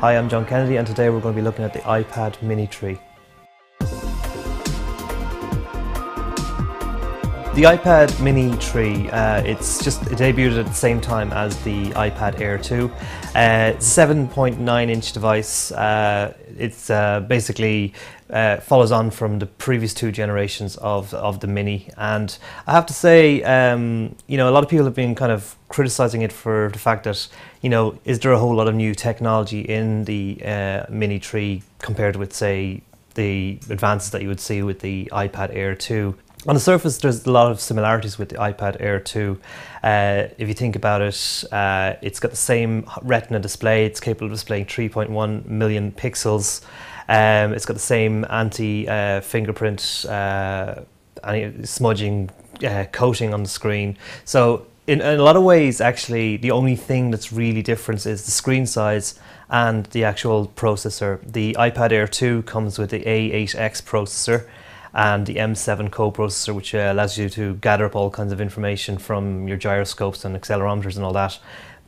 Hi, I'm John Kennedy and today we're going to be looking at the iPad mini tree. The iPad mini tree, it debuted at the same time as the iPad Air 2. It's a 7.9 inch device. It's basically follows on from the previous two generations of the mini, and I have to say, you know, a lot of people have been kind of criticizing it for the fact that, you know, is there a whole lot of new technology in the mini tree compared with, say, the advances that you would see with the iPad Air 2. On the surface, there's a lot of similarities with the iPad Air 2. If you think about it, it's got the same Retina display. It's capable of displaying 3.1 million pixels. It's got the same anti-fingerprint smudging coating on the screen. So in a lot of ways, actually, the only thing that's really different is the screen size and the actual processor. The iPad Air 2 comes with the A8X processor and the M7 coprocessor, which allows you to gather up all kinds of information from your gyroscopes and accelerometers and all that.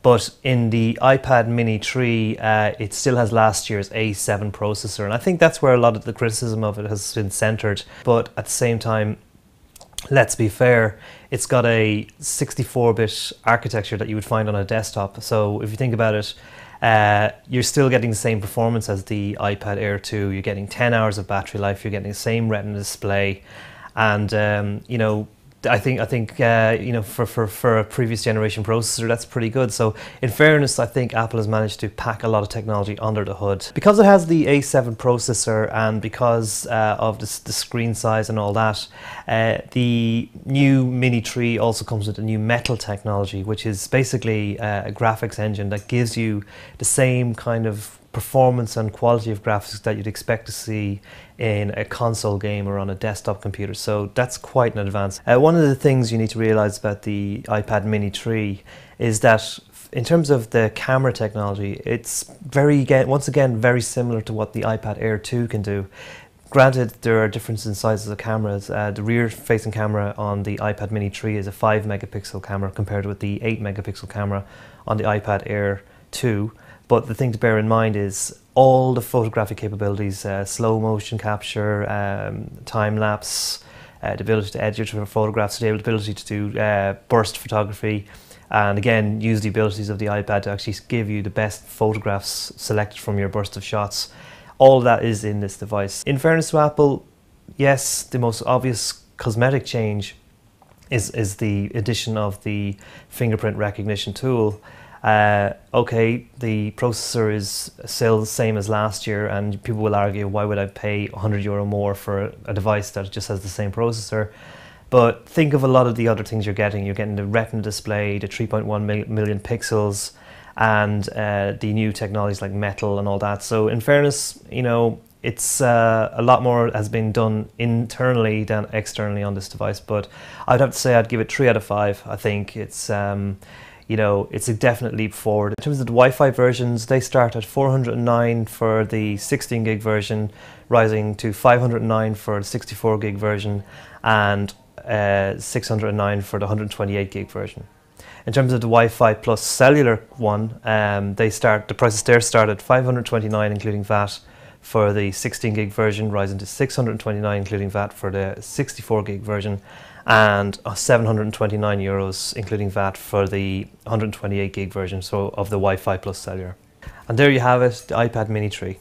But in the iPad mini tree, it still has last year's A7 processor, and I think that's where a lot of the criticism of it has been centered. But at the same time, let's be fair, it's got a 64-bit architecture that you would find on a desktop. So if you think about it, you're still getting the same performance as the iPad Air 2. You're getting 10 hours of battery life. You're getting the same Retina display, and you know, I think you know, for a previous generation processor, that's pretty good. So in fairness, I think Apple has managed to pack a lot of technology under the hood. Because it has the A7 processor and because of the screen size and all that, the new mini tree also comes with a new Metal technology, which is basically a graphics engine that gives you the same kind of performance and quality of graphics that you'd expect to see in a console game or on a desktop computer. So that's quite an advance. One of the things you need to realize about the iPad mini tree is that in terms of the camera technology, it's once again very similar to what the iPad Air 2 can do. Granted, there are differences in sizes of cameras. The rear-facing camera on the iPad mini tree is a 5 megapixel camera compared with the 8 megapixel camera on the iPad Air 2. But the thing to bear in mind is all the photographic capabilities, slow motion capture, time lapse, the ability to edit your photographs, the ability to do burst photography, and again use the abilities of the iPad to actually give you the best photographs selected from your burst of shots. All of that is in this device. In fairness to Apple, yes, the most obvious cosmetic change is the addition of the fingerprint recognition tool. Okay, the processor is still the same as last year, and people will argue, why would I pay €100 more for a device that just has the same processor? But think of a lot of the other things you're getting. You're getting the Retina display, the 3.1 million pixels, and the new technologies like Metal and all that. So in fairness, you know, it's a lot more has been done internally than externally on this device. But I'd have to say I'd give it 3 out of 5. I think it's you know, it's a definite leap forward. In terms of the Wi-Fi versions, they start at 409 for the 16 gig version, rising to 509 for the 64 gig version, and 609 for the 128 gig version. In terms of the Wi-Fi plus cellular one, the prices there start at 529 including VAT for the 16 gig version, rising to 629 including VAT for the 64 gig version, and €729 including VAT for the 128 gig version, so of the Wi-Fi plus cellular. And there you have it, the iPad mini tree.